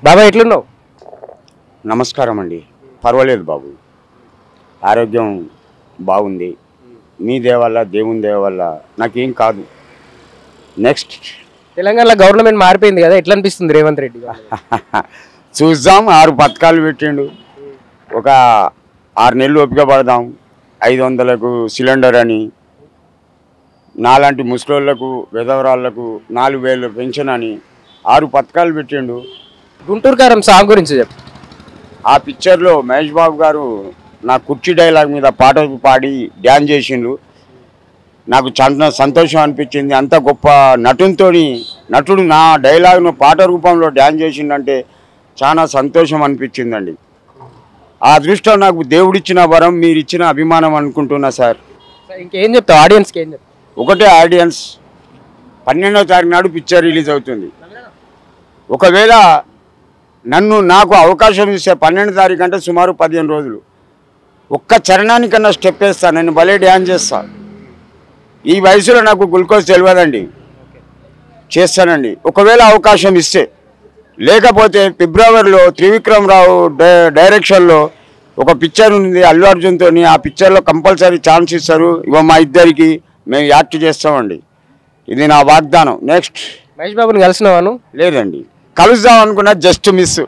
బాబా ఎట్లున్నావు? నమస్కారం అండి. పర్వాలేదు బాబు, ఆరోగ్యం బాగుంది. మీ దేవల్ల దేవుని దేవల్ల నాకేం కాదు. నెక్స్ట్ తెలంగాణలో గవర్నమెంట్ మారిపోయింది కదా, ఎట్లా అనిపిస్తుంది రేవంత్ రెడ్డి గారు? చూద్దాం. 6 పథకాలు పెట్టిండు. ఒక 6 నెలలు ఓపిక పడదాం. 500కు సిలిండర్ అని, నాలాంటి ముసలోళ్లకు విధవరాళ్లకు 4000 పెన్షన్ అని 6 పథకాలు పెట్టిండు. గుంటూరు కారం సాంగ్ గురించి చెప్పు. ఆ పిక్చర్లో మహేష్ బాబు గారు నా కుర్చీ డైలాగ్ మీద పాట పాడి డ్యాన్స్ చేసిండు. నాకు చాలా సంతోషం అనిపించింది. అంత గొప్ప నటుడు నా డైలాగ్ను పాట రూపంలో డ్యాన్స్ చేసిండంటే చాలా సంతోషం అనిపించిందండి. ఆ అదృష్టం నాకు దేవుడిచ్చిన వరం, మీరు ఇచ్చిన అభిమానం అనుకుంటున్నా సార్. ఇంకేం చెప్తావు ఆడియన్స్కి? ఏం చెప్తావు? ఒకటే ఆడియన్స్, 12వ తారీఖు నాడు పిక్చర్ రిలీజ్ అవుతుంది. ఒకవేళ నాకు అవకాశం ఇస్తే 12వ తారీఖు అంటే సుమారు 15 రోజులు ఒక్క చరణానికన్నా స్టెప్ వేస్తాను. నేను భలే డ్యాన్స్ చేస్తాను. ఈ వయసులో నాకు గ్లూకోజ్ తెలియదండి, చేస్తానండి ఒకవేళ అవకాశం ఇస్తే. లేకపోతే ఫిబ్రవరిలో త్రివిక్రమ్ రావు డైరెక్షన్లో ఒక పిక్చర్ ఉంది అల్లు అర్జున్తో. ఆ పిక్చర్లో కంపల్సరీ ఛాన్స్ ఇస్తారు. మా ఇద్దరికి మేము యాక్ట్ చేస్తామండి. ఇది నా వాగ్దానం. నెక్స్ట్ మహేష్ బాబుని కలిసినావాను? లేదండి, కలుద్దాం అనుకున్నా, జస్ట్ మిస్.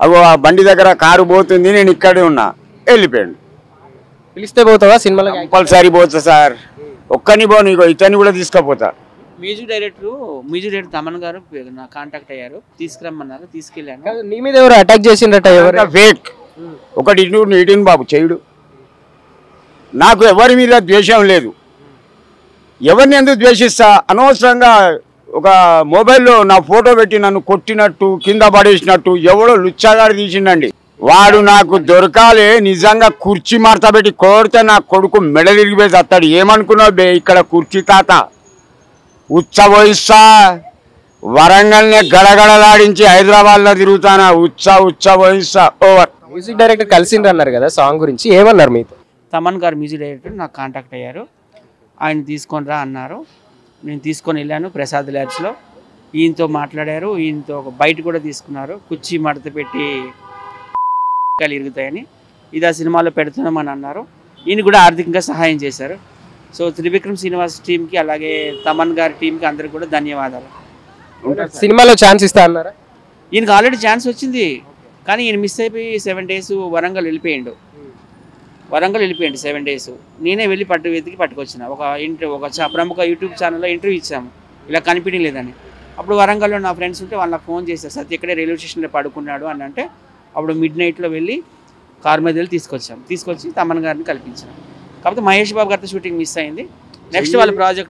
అగో ఆ బండి దగ్గర కారు పోతుంది, నేను ఇక్కడే ఉన్నా, వెళ్ళిపోయాడు. పిలిస్తే పోతావా సినిమాలో? కంపల్సరీ పోతా సార్. ఒక్కని పోను, ఇగో ఇతన్ని కూడా తీసుకుపోతా. మ్యూజిక్ డైరెక్టర్ తమన్ గారు నా కాంటాక్ట్ అయ్యారు, తీసుకురమ్మన్నారు, తీసుకెళ్ళాను. నీ మీద ఎవరు అటాక్ చేసిండట? ఎవరు? ఫేక్. ఒకటి ఇటు బాబు చేయుడు. నాకు ఎవరి మీద ద్వేషం లేదు. ఎవరిని ఎందుకు ద్వేషిస్తా? అనవసరంగా ఒక మొబైల్లో నా ఫోటో పెట్టి నన్ను కొట్టినట్టు, కింద పడేసినట్టు ఎవడో లుచ్చాగాడు తీసిండండి. వాడు నాకు దొరకాలే. నిజంగా కుర్చీ మార్త పెట్టి కోరితే నా కొడుకు మెడలిరిగిపోయి చస్తాడు. ఏమనుకున్నావు బే? ఇక్కడ కుర్చీ తాత ఉచ్చబోయిస్తా. వరంగల్నే గడగడలాడించి హైదరాబాద్లో తిరుగుతానా. ఉచ్చబోయిస్తా. ఓవర్. మ్యూజిక్ డైరెక్టర్ కలిసిండ్రు అన్నారు కదా, సాంగ్ గురించి ఏమన్నారు మీతో? తమన్ గారు మ్యూజిక్ డైరెక్టర్ నాకు కాంటాక్ట్ అయ్యారు. ఆయన తీసుకొని రా అన్నారు. నేను తీసుకొని వెళ్ళాను ప్రసాద్ ల్యాబ్స్లో. ఈయనతో మాట్లాడారు. ఈయనతో ఒక బయట కూడా తీసుకున్నారు. కుర్చీ మడత పెట్టి ఇరుగుతాయని, ఇది ఆ సినిమాలో పెడుతున్నామని అన్నారు. ఈయన కూడా ఆర్థికంగా సహాయం చేశారు. సో త్రివిక్రమ్ శ్రీనివాస్ టీంకి, అలాగే తమన్ గారి టీంకి అందరికి కూడా ధన్యవాదాలు. సినిమాలో ఛాన్స్ ఇస్తా అన్నారా? ఈయనకి ఆల్రెడీ ఛాన్స్ వచ్చింది, కానీ ఈయన మిస్ అయిపోయి 7 days వరంగల్ వెళ్ళిపోయాడు. 7 days. నేనే వెళ్ళి వెతికి పట్టుకొచ్చిన. ఒక ప్రముఖ యూట్యూబ్ ఛానల్లో ఇంటర్వ్యూ ఇచ్చాము, ఇలా కనిపించలేదని. అప్పుడు వరంగల్లో నా ఫ్రెండ్స్ ఉంటే వాళ్ళకి ఫోన్ చేశారు, సత్య ఇక్కడే రైల్వే స్టేషన్లో పడుకున్నాడు అని అంటే, అప్పుడు midnightలో వెళ్ళి కార్ మీద వెళ్ళి తీసుకొచ్చి తమన్ గారిని కల్పించాం. కాకపోతే మహేష్ బాబు గారితో షూటింగ్ మిస్ అయింది. నెక్స్ట్ వాళ్ళ ప్రాజెక్ట్